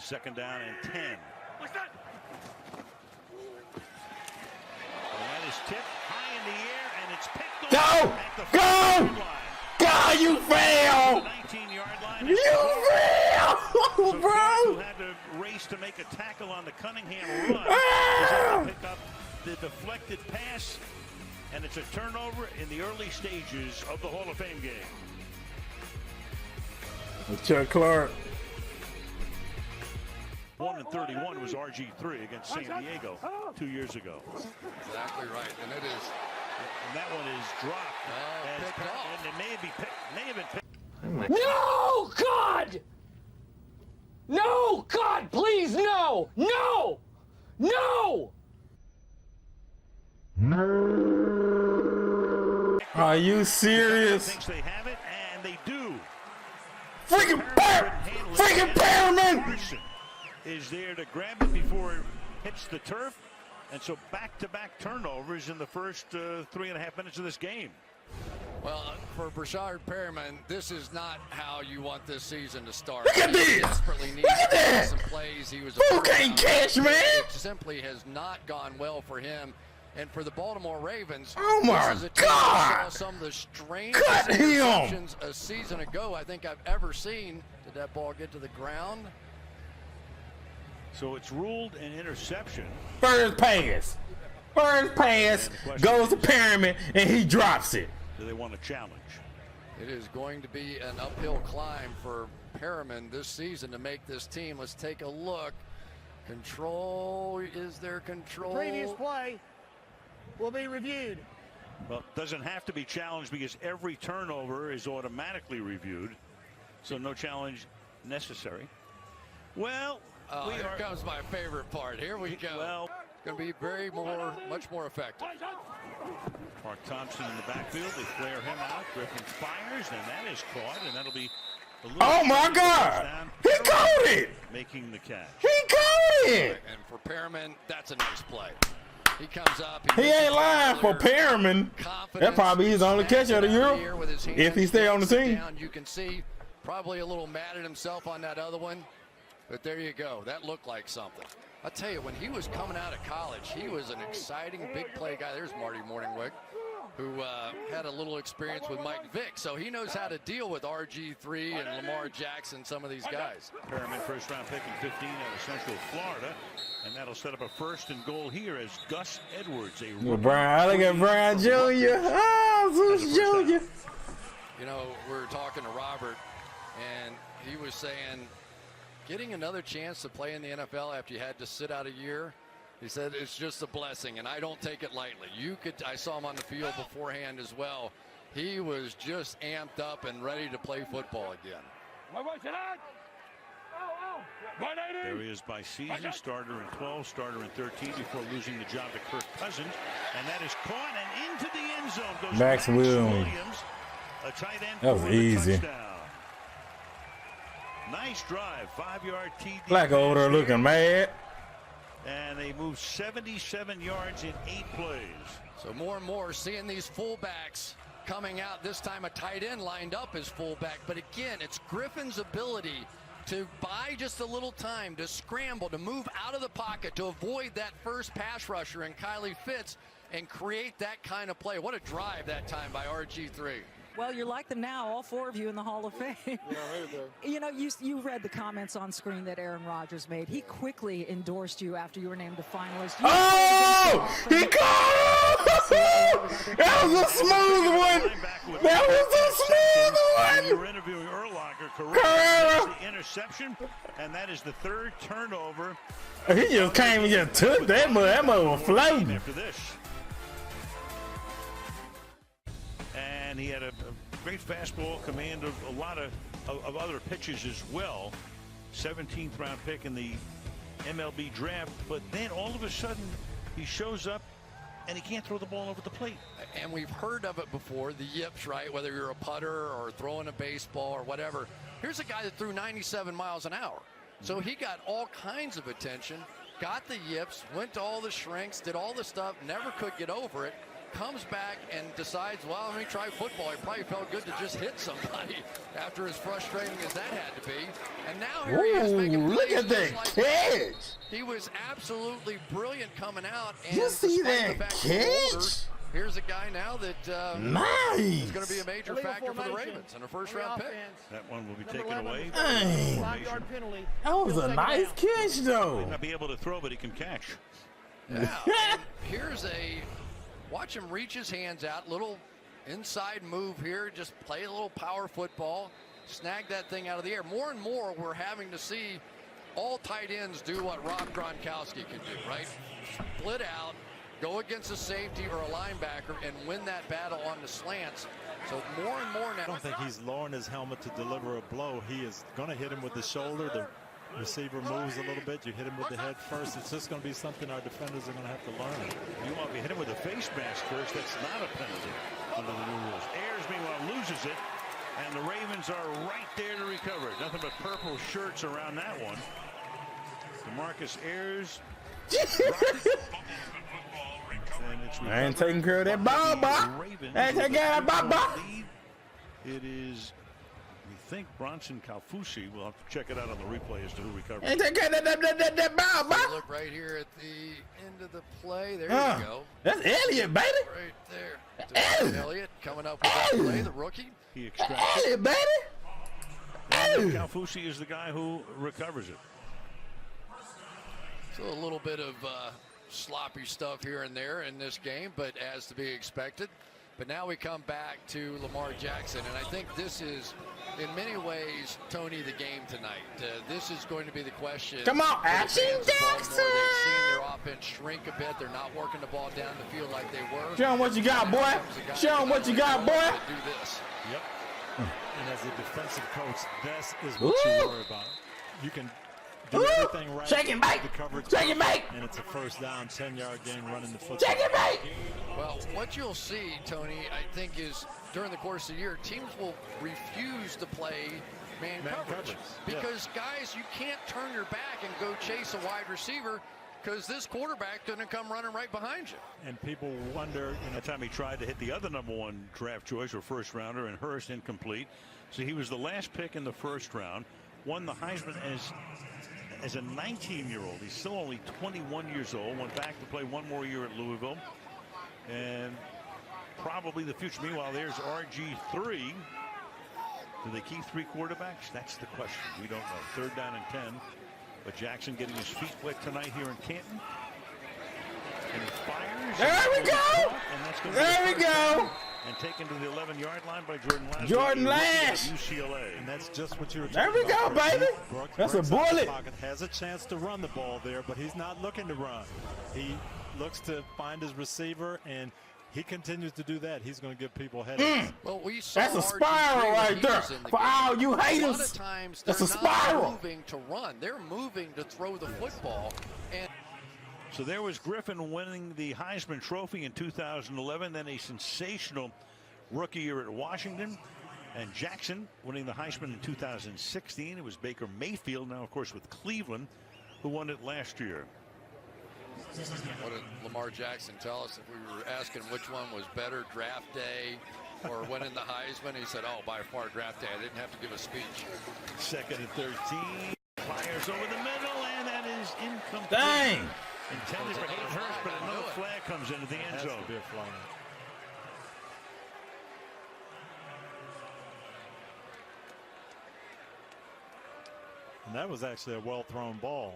Second down and 10. What's that? And that is tipped high in the air, and it's picked Go! at the Go! God, you fail! 19-yard line. You fail, so bro! Who had to race to make a tackle on the Cunningham run is able to pick up the deflected pass, and it's a turnover in the early stages of the Hall of Fame game. Chuck Clark. 1 and 31 was RG3 against San Diego 2 years ago. Exactly right, and it is. And that one is dropped. And it may have been picked. No, God! No, God, please, no! No! No! Are you serious? Thinks they have it, and they do. Freaking Perriman! Is there to grab it before it hits the turf, and so back-to-back turnovers in the first 3.5 minutes of this game. Well, for Brashard Perriman, this is not how you want this season to start. Look at this! Look at that! Some plays. He was Who can't catch, man? It simply has not gone well for him. And for the Baltimore Ravens, oh my this is a team God! that saw some of the strangest Cut him! interceptions a season ago I think I've ever seen. Did that ball get to the ground? So it's ruled an interception. First pass goes to Perriman, and he drops it. Do they want a challenge? It is going to be an uphill climb for Perriman this season to make this team. Let's take a look. Control, is there control? The previous play will be reviewed. Well, it doesn't have to be challenged because every turnover is automatically reviewed. So no challenge necessary. Well, here comes my favorite part. Here we go. Well, it's going to be much more effective. Mark Thompson in the backfield. They flare him out. Griffin fires, and that is caught, and that'll be a little. Oh my God! He caught it! Making the catch. He caught it! And for Perriman, that's a nice play. He comes up. He ain't lying for Perriman. That probably his only catch of the year if he stay on the team. You can see probably a little mad at himself on that other one. But there you go. That looked like something. I'll tell you, when he was coming out of college, he was an exciting big play guy. There's Marty Morningwig, who had a little experience with Mike Vick. So he knows how to deal with RG3 and Lamar Jackson, some of these guys. Perriman, first round pick in 15 out of Central Florida. And that'll set up a 1st and goal here as Gus Edwards. Brian, look at Brian Jr. Oh, Zeus Jr. You know, we were talking to Robert, and he was saying, getting another chance to play in the NFL after you had to sit out a year, he said it's just a blessing, and I don't take it lightly. I saw him on the field beforehand as well. He was just amped up and ready to play football again. There he is by season, starter in 12, starter in 13 before losing the job to Kirk Cousins, and that is caught and into the end zone goes Max Williams. A tight end. That was easy. Nice drive, 5-yard TD. Black older looking mad. And they move 77 yards in 8 plays. So more and more seeing these fullbacks coming out. This time a tight end lined up as fullback. But again, it's Griffin's ability to buy just a little time, to scramble, to move out of the pocket, to avoid that first pass rusher and Kylie Fitz and create that kind of play. What a drive that time by RG3. Well, you're like them now, all 4 of you in the Hall of Fame. You know, you read the comments on screen that Aaron Rodgers made. He quickly endorsed you after you were named a finalist. He caught him! That was a smooth one! That was a smooth one! You were interviewing Urlacher, correct? The interception, and that is the 3rd turnover. He just came and just took that mother. That mother was floating. After this. And he had a great fastball, command of a lot of other pitches as well. 17th round pick in the MLB draft, but then all of a sudden he shows up and he can't throw the ball over the plate. And we've heard of it before, the yips, right? Whether you're a putter or throwing a baseball or whatever. Here's a guy that threw 97 miles an hour. So he got all kinds of attention, got the yips, went to all the shrinks, did all the stuff, never could get over it. comes back and decides, well, let me try football. He probably felt good to just hit somebody after as frustrating as that had to be. And now here he is making plays. Look at that catch. He was absolutely brilliant coming out. And You see despite that the fact he's older, catch? here's a guy now that Nice. is going to be a major factor for the Ravens and a first-round pick. That one will be taken away. Dang. 5-yard penalty. That was a nice catch, though. Might not be able to throw, but he can catch. Yeah. And here's watch him reach his hands out, little inside move here, just play a little power football, snag that thing out of the air. More and more we're having to see all tight ends do what Rob Gronkowski can do, right? Split out, go against a safety or a linebacker and win that battle on the slants. So more and more now. I don't think he's lowering his helmet to deliver a blow. He is going to hit him with the shoulder. The receiver moves a little bit. You hit him with the head first. It's just going to be something our defenders are going to have to learn. You want to hit him with a face mask first. That's not a penalty under the new rules. Ayers, meanwhile, loses it. And the Ravens are right there to recover it. Nothing but purple shirts around that one. DeMarcus Ayers. I ain't taking care of that ball, boy. I ain't taking care of that ball, boy. It is, we think, Bronson Calfusi. We'll have to check it out on the replay as to who recovered. Ain't taking care of that ball, boy. Look right here at the end of the play. There you go. That's Elliott, baby. Right there. Elliott coming up with that play, the rookie. He extracts Elliott, baby. and Calfusi is the guy who recovers it. So a little bit of sloppy stuff here and there in this game, but as to be expected. But now we come back to Lamar Jackson, and I think this is, in many ways, Tony, the game tonight. This is going to be the question. Come on, action, Jackson! They've seen their offense shrink a bit. They're not working the ball down the field like they were. Show them what you got, boy. Show them what you got, boy. Do this. Yep. And as a defensive coach, this is what you worry about. You can do everything right. Shake and bake. The coverage. Shake and bake. And it's a first down, 10-yard gain running the football. Shake and bake. Well, what you'll see, Tony, I think is during the course of the year, teams will refuse to play man coverage. Because, guys, you can't turn your back and go chase a wide receiver because this quarterback going to come running right behind you. And people wonder, That time he tried to hit the other #1 draft choice or first rounder, and Hurst incomplete. So he was the last pick in the first round. Won the Heisman as a 19-year-old. He's still only 21 years old. Went back to play one more year at Louisville. And probably the future. Meanwhile, there's RG3. Do they keep 3 quarterbacks? That's the question. We don't know. 3rd down and 10. But Jackson getting his feet wet tonight here in Canton. And he fires. There we go. There we go. And taken to the 11-yard line by Jordan Lash. Jordan Lash. UCLA. and that's just what you were There talking we go, about. baby. Brooks That's a breaks out the bullet. pocket, has a chance to run the ball there, but he's not looking to run. He looks to find his receiver, and he continues to do that. He's going to give people headaches. Well, we saw That's a RG3 spiral when right he there. was in the For game. all you A lot haters. of times That's they're a not spiral. moving to run. They're moving to throw the football. And So there was Griffin winning the Heisman Trophy in 2011, then a sensational rookie year at Washington, and Jackson winning the Heisman in 2016. It was Baker Mayfield, now of course with Cleveland, who won it last year. what did Lamar Jackson tell us if we were asking which one was better, draft day or winning the Heisman? He said, oh, by far draft day. I didn't have to give a speech. 2nd and 13. Fires over the middle, and that is incomplete. Dang. Intended for Hayden Hurst, but another flag comes into the end Has zone. to be a flag. And that was actually a well-thrown ball.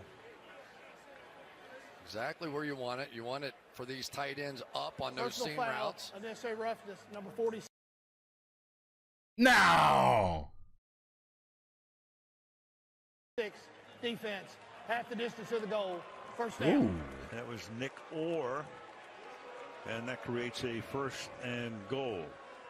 Exactly where you want it. You want it for these tight ends up on those Personal seam foul. routes. Unnecessary roughness, number 46. No. Defense, half the distance of the goal. First down. Ooh. That was Nick Orr, and that creates a 1st and goal.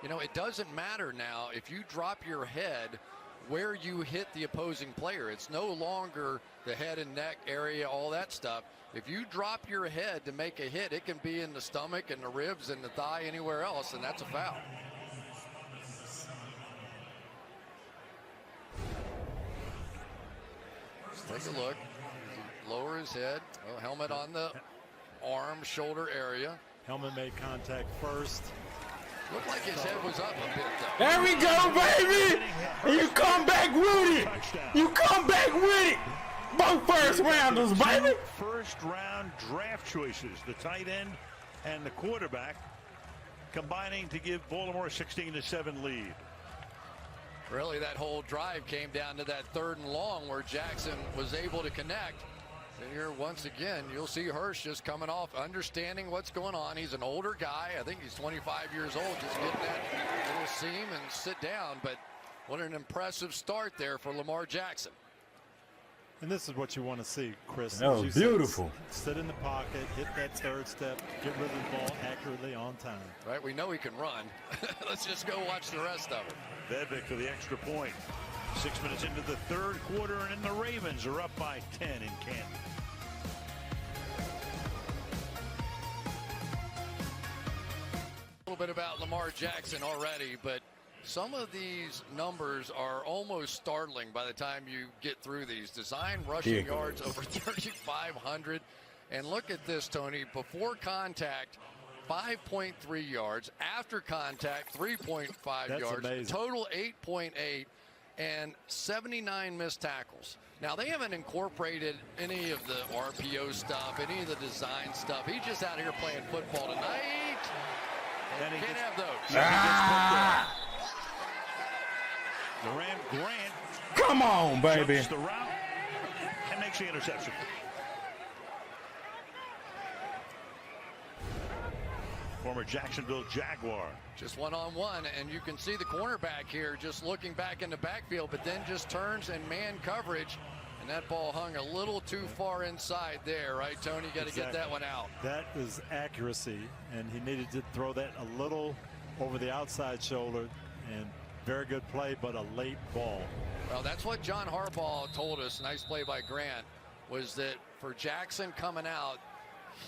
You know, it doesn't matter now if you drop your head where you hit the opposing player. It's no longer the head and neck area, all that stuff. If you drop your head to make a hit, it can be in the stomach and the ribs and the thigh, anywhere else, and that's a foul. Let's take a look. Lower his head. Oh, helmet on the arm, shoulder area. Helmet made contact first. Looked like his head was up a bit, though. There we go, baby. And you come back with it. You come back with it. Both first rounders, baby. First round draft choices, the tight end and the quarterback, combining to give Baltimore a 16-7 lead. Really, that whole drive came down to that 3rd and long where Jackson was able to connect. And here, once again, you'll see Hurst just coming off, understanding what's going on. He's an older guy. I think he's 25 years old, just getting that little seam and sit down. But what an impressive start there for Lamar Jackson. And this is what you want to see, Chris. That was beautiful. Sit in the pocket, hit that 3rd step, get rid of the ball accurately on time. Right, we know he can run. Let's just go watch the rest of it. Vedvik for the extra point. 6 minutes into the 3rd quarter, and the Ravens are up by 10 in Canton. A little bit about Lamar Jackson already, but some of these numbers are almost startling by the time you get through these. Design rushing yards over 3,500. And look at this, Tony. Before contact, 5.3 yards. After contact, 3.5 yards. Amazing. Total 8.8 and 79 missed tackles. Now, they haven't incorporated any of the RPO stuff, any of the design stuff. He's just out here playing football tonight. And he can't have those. Grant. Come on, baby. Jumps the route and makes the interception. Former Jacksonville Jaguar. Just one-on-one, and you can see the cornerback here just looking back in the backfield, but then just turns and man coverage, and that ball hung a little too far inside there, right, Tony? You got to get that one out. That is accuracy, and he needed to throw that a little over the outside shoulder, and very good play, but a late ball. Well, that's what John Harbaugh told us. Nice play by Grant. Was that for Jackson coming out,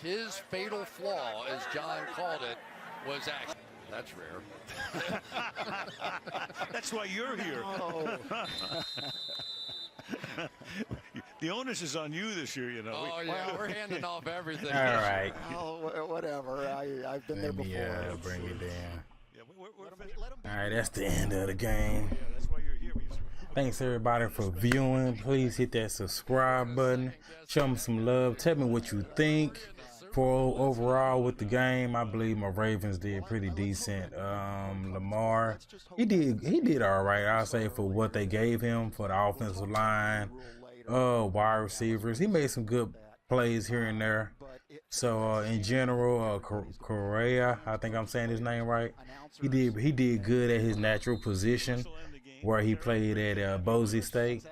his fatal flaw, as John called it, was action. That's rare. That's why you're here. Oh. The onus is on you this year, you know. Oh, yeah, we're handing off everything. All right. Oh, whatever. I've been there before. Bring it down. Yeah, All right, that's the end of the game. yeah, that's why you're here. Thanks everybody for viewing. Please hit that subscribe button. Show me some love. Tell me what you think. For overall with the game, I believe my Ravens did pretty decent. Lamar, he did all right. I'll say for what they gave him for the offensive line, wide receivers. He made some good plays here and there. So in general, Correa, I think I'm saying his name right. He did good at his natural position where he played at Boise State.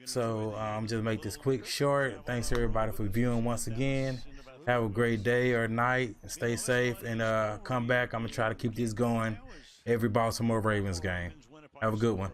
So just make this quick, short. Thanks everybody for viewing once again. Have a great day or night. Stay safe and come back. I'm gonna try to keep this going every Baltimore Ravens game. Have a good one.